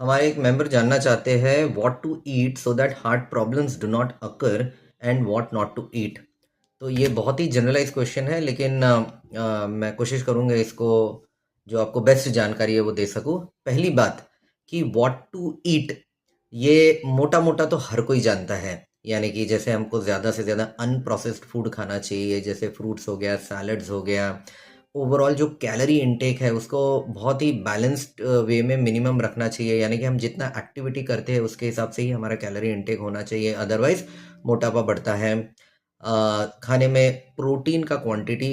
हमारे एक मेंबर जानना चाहते हैं what to eat so that heart problems do not occur and what not to eat. तो ये बहुत ही जनरलाइज क्वेश्चन है, लेकिन मैं कोशिश करूंगा इसको जो आपको बेस्ट जानकारी है वो दे सकूं। पहली बात कि व्हाट टू ईट, ये मोटा मोटा तो हर कोई जानता है। यानी कि जैसे हमको ज़्यादा से ज़्यादा अनप्रोसेस्ड फूड खाना चाहिए, जैसे फ्रूट्स हो गया, सैलड्स हो गया। ओवरऑल जो कैलोरी इनटेक है उसको बहुत ही बैलेंस्ड वे में मिनिमम रखना चाहिए। यानी कि हम जितना एक्टिविटी करते हैं उसके हिसाब से ही हमारा कैलोरी इनटेक होना चाहिए, अदरवाइज मोटापा बढ़ता है। खाने में प्रोटीन का quantity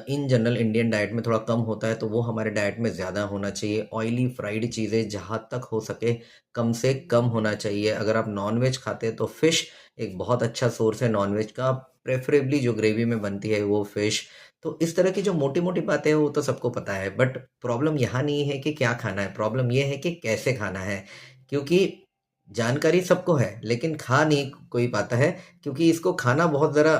in general Indian diet में थोड़ा कम होता है, तो वो हमारे डाइट में ज़्यादा होना चाहिए। ऑयली फ्राइड चीज़ें जहाँ तक हो सके कम से कम होना चाहिए। अगर आप नॉनवेज खाते हैं तो फ़िश एक बहुत अच्छा सोर्स है नॉनवेज का, प्रेफरेबली जो ग्रेवी में बनती है वो फ़िश। तो इस तरह की जो मोटी मोटी बातें हैं वो तो सबको पता है, बट प्रॉब्लम यहाँ नहीं है कि क्या खाना है, प्रॉब्लम ये है कि कैसे खाना है। क्योंकि जानकारी सबको है लेकिन खा नहीं कोई पाता है, क्योंकि इसको खाना बहुत ज़रा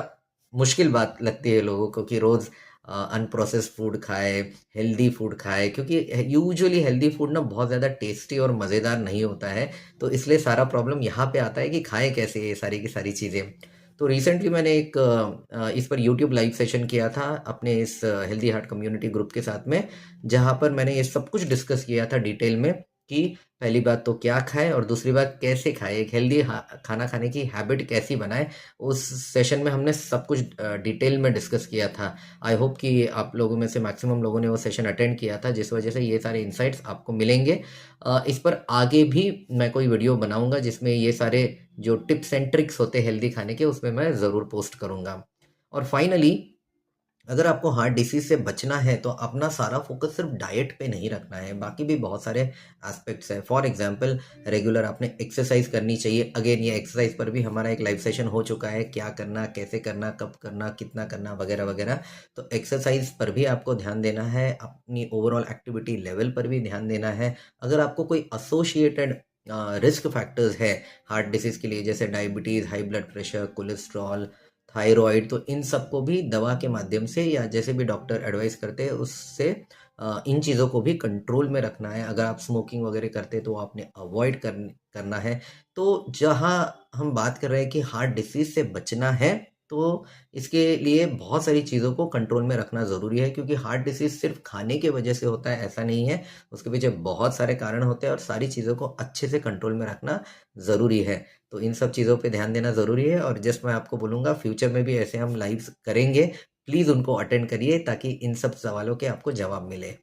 मुश्किल बात लगती है लोगों को कि रोज़ अनप्रोसेस्ड फूड खाए, हेल्दी फूड खाए। क्योंकि यूजुअली हेल्दी फूड ना बहुत ज़्यादा टेस्टी और मज़ेदार नहीं होता है। तो इसलिए सारा प्रॉब्लम यहाँ पे आता है कि खाएं कैसे ये सारी की सारी चीज़ें। तो रिसेंटली मैंने एक इस पर यूट्यूब लाइव सेशन किया था अपने इस हेल्दी हार्ट कम्युनिटी ग्रुप के साथ में, जहाँ पर मैंने ये सब कुछ डिस्कस किया था डिटेल में कि पहली बात तो क्या खाएं और दूसरी बात कैसे खाएं, एक हेल्दी खाना खाने की हैबिट कैसी बनाएं। उस सेशन में हमने सब कुछ डिटेल में डिस्कस किया था। आई होप कि आप लोगों में से मैक्सिमम लोगों ने वो सेशन अटेंड किया था, जिस वजह से ये सारे इंसाइट्स आपको मिलेंगे। इस पर आगे भी मैं कोई वीडियो बनाऊंगा जिसमें ये सारे जो टिप्स एंड ट्रिक्स होते हैं हेल्दी खाने के उसमें मैं ज़रूर पोस्ट करूंगा। और फाइनली, अगर आपको हार्ट डिसीज से बचना है तो अपना सारा फोकस सिर्फ डाइट पे नहीं रखना है, बाकी भी बहुत सारे एस्पेक्ट्स हैं। फॉर एग्जांपल, रेगुलर आपने एक्सरसाइज करनी चाहिए। अगेन ये एक्सरसाइज पर भी हमारा एक लाइव सेशन हो चुका है, क्या करना, कैसे करना, कब करना, कितना करना, वगैरह वगैरह। तो एक्सरसाइज पर भी आपको ध्यान देना है, अपनी ओवरऑल एक्टिविटी लेवल पर भी ध्यान देना है। अगर आपको कोई एसोसिएटेड रिस्क फैक्टर्स है हार्ट डिसीज के लिए, जैसे diabetes, high blood pressure, cholesterol, thyroid, तो इन सबको भी दवा के माध्यम से या जैसे भी डॉक्टर एडवाइस करते हैं उससे इन चीज़ों को भी कंट्रोल में रखना है। अगर आप स्मोकिंग वगैरह करते हैं तो आपने अवॉइड करना है। तो जहाँ हम बात कर रहे हैं कि हार्ट डिसीज से बचना है, तो इसके लिए बहुत सारी चीज़ों को कंट्रोल में रखना ज़रूरी है। क्योंकि हार्ट डिसीज सिर्फ खाने की वजह से होता है ऐसा नहीं है, उसके पीछे बहुत सारे कारण होते हैं और सारी चीज़ों को अच्छे से कंट्रोल में रखना ज़रूरी है। तो इन सब चीज़ों पे ध्यान देना ज़रूरी है। और जस्ट मैं आपको बोलूँगा फ्यूचर में भी ऐसे हम लाइव्स करेंगे, प्लीज़ उनको अटेंड करिए ताकि इन सब सवालों के आपको जवाब मिले।